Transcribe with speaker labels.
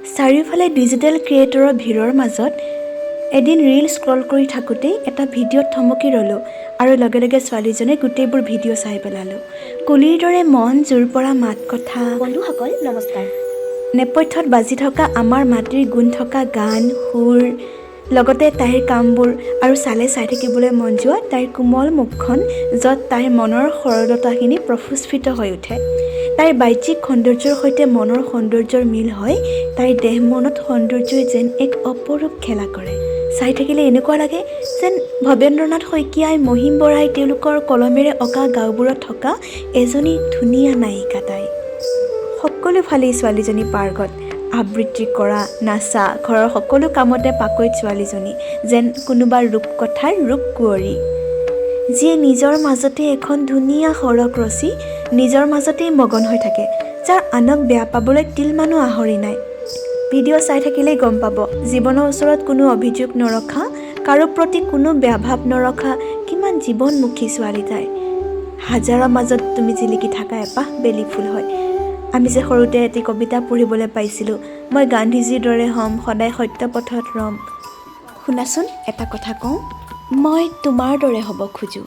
Speaker 1: চাৰিওফালে ডিজিটেল ক্ৰিয়েটৰৰ ভিৰৰ মাজত এদিন ৰীল স্ক্ৰল কৰি থাকোঁতেই এটা ভিডিঅ'ত থমকি ৰ'লোঁ আৰু লগে লগে ছোৱালীজনে গোটেইবোৰ ভিডিঅ' চাই পেলালোঁ। কুলিৰ দৰে মন জোৰ পৰা মাত কথা।
Speaker 2: বন্ধুসকল নমস্কাৰ।
Speaker 1: নেপথ্যত বাজি থকা আমাৰ মাটিৰ গুণ থকা গান সুৰ লগতে তাইৰ কামবোৰ আৰু চালে চাই থাকিবলৈ মন যোৱা তাইৰ কোমল মুখখন য'ত তাইৰ মনৰ সৰলতাখিনি প্ৰফুস্ফিত হৈ উঠে। তাইৰ বাহ্যিক সৌন্দৰ্যৰ সৈতে মনৰ সৌন্দৰ্যৰ মিল হয়। তাইৰ দেহ মনত সৌন্দৰ্যই যেন এক অপৰূপ খেলা কৰে। চাই থাকিলে এনেকুৱা লাগে যেন ভৱেন্দ্ৰনাথ শইকীয়াই মহিম বৰাই তেওঁলোকৰ কলমেৰে অঁকা গাঁওবোৰত থকা এজনী ধুনীয়া নায়িকা তাই। সকলো ফালেই ছোৱালীজনী পাৰ্গত। আবৃত্তি কৰা, নাচা, ঘৰৰ সকলো কামতে পাকৈত ছোৱালীজনী যেন কোনোবা ৰূপকথাৰ ৰূপকুঁৱৰী, যিয়ে নিজৰ মাজতে এখন ধুনীয়া সৰগ ৰচি নিজৰ মাজতেই মগন হৈ থাকে, যাৰ আনক বেয়া পাবলৈ তিলমানো আহৰি নাই। ভিডিঅ' চাই থাকিলেই গম পাব, জীৱনৰ ওচৰত কোনো অভিযোগ নৰখা, কাৰো প্ৰতি কোনো বেয়া ভাৱ নৰখা কিমান জীৱনমুখী ছোৱালী তাই। হাজাৰৰ মাজত তুমি জিলিকি থকা এপাহ বেলি ফুল হয়। আমি যে সৰুতে এটি কবিতা পঢ়িবলৈ পাইছিলোঁ, মই গান্ধীজীৰ দৰে হ'ম, সদায় সত্য পথত ৰম। শুনাচোন এটা কথা কওঁ, মই তোমাৰ দৰে হ'ব খোজোঁ।